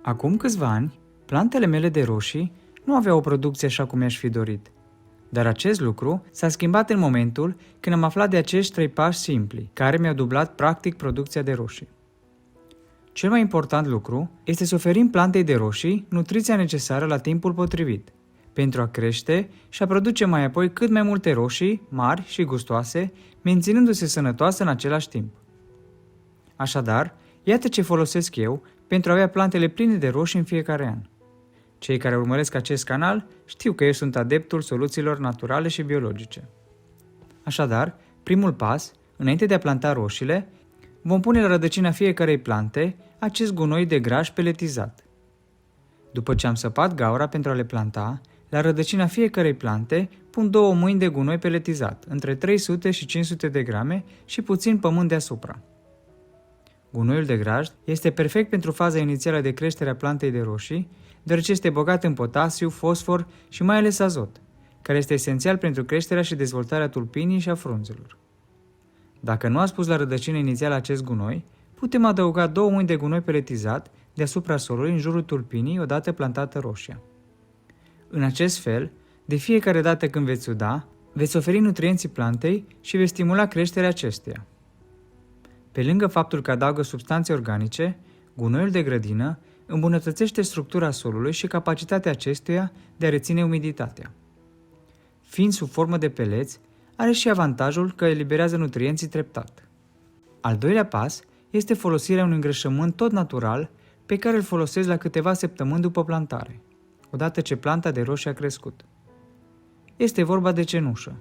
Acum câțiva ani, plantele mele de roșii nu aveau o producție așa cum mi-aș fi dorit. Dar acest lucru s-a schimbat în momentul când am aflat de acești 3 pași simpli, care mi-au dublat practic producția de roșii. Cel mai important lucru este să oferim plantei de roșii nutriția necesară la timpul potrivit, pentru a crește și a produce mai apoi cât mai multe roșii, mari și gustoase, menținându-se sănătoasă în același timp. Așadar, iată ce folosesc eu pentru a avea plantele pline de roșii în fiecare an. Cei care urmăresc acest canal știu că eu sunt adeptul soluțiilor naturale și biologice. Așadar, primul pas, înainte de a planta roșiile, vom pune la rădăcina fiecarei plante acest gunoi de graj peletizat. După ce am săpat gaura pentru a le planta, la rădăcina fiecarei plante pun 2 mâini de gunoi peletizat, între 300 și 500 de grame și puțin pământ deasupra. Gunoiul de grajd este perfect pentru faza inițială de creștere a plantei de roșii, deoarece este bogat în potasiu, fosfor și mai ales azot, care este esențial pentru creșterea și dezvoltarea tulpinii și a frunzelor. Dacă nu ați pus la rădăcină inițială acest gunoi, putem adăuga 2 mâini de gunoi peletizat deasupra solului în jurul tulpinii odată plantată roșia. În acest fel, de fiecare dată când veți uda, veți oferi nutrienții plantei și veți stimula creșterea acesteia. Pe lângă faptul că adaugă substanțe organice, gunoiul de grădină îmbunătățește structura solului și capacitatea acestuia de a reține umiditatea. Fiind sub formă de peleți, are și avantajul că eliberează nutrienții treptat. Al doilea pas este folosirea unui îngrășământ tot natural pe care îl folosesc la câteva săptămâni după plantare, odată ce planta de roșii a crescut. Este vorba de cenușă.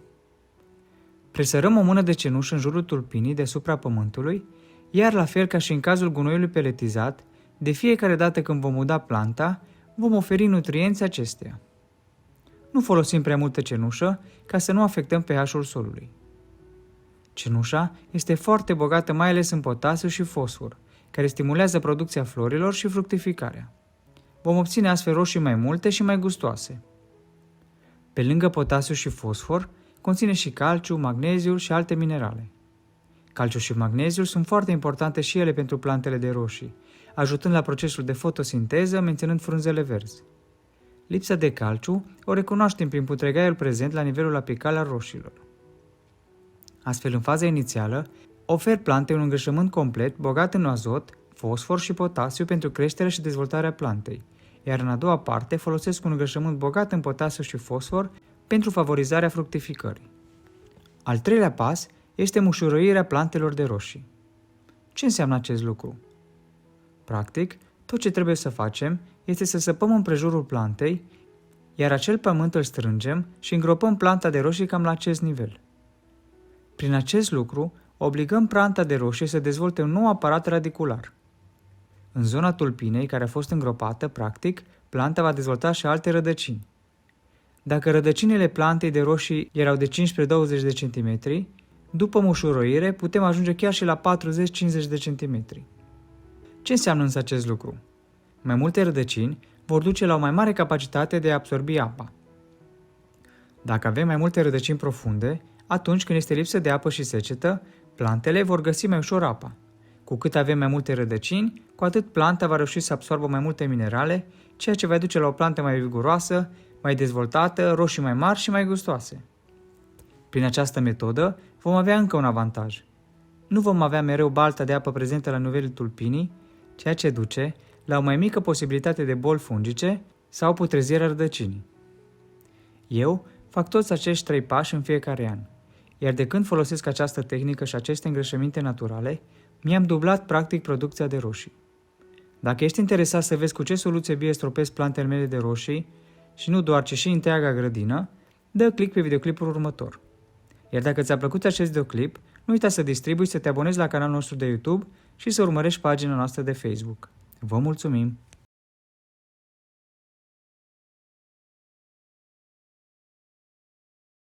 Presărăm o mână de cenușă în jurul tulpinii deasupra pământului, iar la fel ca și în cazul gunoiului peletizat, de fiecare dată când vom uda planta, vom oferi nutrienți acesteia. Nu folosim prea multă cenușă ca să nu afectăm pH-ul solului. Cenușa este foarte bogată mai ales în potasiu și fosfor, care stimulează producția florilor și fructificarea. Vom obține astfel roșii mai multe și mai gustoase. Pe lângă potasiu și fosfor, conține și calciu, magneziu și alte minerale. Calciul și magneziul sunt foarte importante și ele pentru plantele de roșii, ajutând la procesul de fotosinteză, menținând frunzele verzi. Lipsa de calciu o recunoaștem prin putregaiul prezent la nivelul apical al roșilor. Astfel, în faza inițială, ofer plantei un îngrășământ complet bogat în azot, fosfor și potasiu pentru creșterea și dezvoltarea plantei, iar în a doua parte folosesc un îngrășământ bogat în potasiu și fosfor pentru favorizarea fructificării. Al treilea pas este mușurăirea plantelor de roșii. Ce înseamnă acest lucru? Practic, tot ce trebuie să facem este să săpăm împrejurul plantei, iar acel pământ îl strângem și îngropăm planta de roșii cam la acest nivel. Prin acest lucru, obligăm planta de roșii să dezvolte un nou aparat radicular. În zona tulpinei care a fost îngropată, practic, planta va dezvolta și alte rădăcini. Dacă rădăcinile plantei de roșii erau de 15-20 de cm, după mușuroire putem ajunge chiar și la 40-50 de cm. Ce înseamnă însă acest lucru? Mai multe rădăcini vor duce la o mai mare capacitate de a absorbi apa. Dacă avem mai multe rădăcini profunde, atunci când este lipsă de apă și secetă, plantele vor găsi mai ușor apa. Cu cât avem mai multe rădăcini, cu atât planta va reuși să absorbă mai multe minerale, ceea ce va duce la o plantă mai viguroasă, mai dezvoltată, roșii mai mari și mai gustoase. Prin această metodă vom avea încă un avantaj. Nu vom avea mereu balta de apă prezentă la nivelul tulpinii, ceea ce duce la o mai mică posibilitate de boli fungice sau putrezirea rădăcinii. Eu fac toți acești 3 pași în fiecare an, iar de când folosesc această tehnică și aceste îngrășăminte naturale, mi-am dublat practic producția de roșii. Dacă ești interesat să vezi cu ce soluție bio stropesc plantele mele de roșii, și nu doar, ci și întreaga grădină, dă click pe videoclipul următor. Iar dacă ți-a plăcut acest videoclip, nu uita să distribui, să te abonezi la canalul nostru de YouTube și să urmărești pagina noastră de Facebook. Vă mulțumim!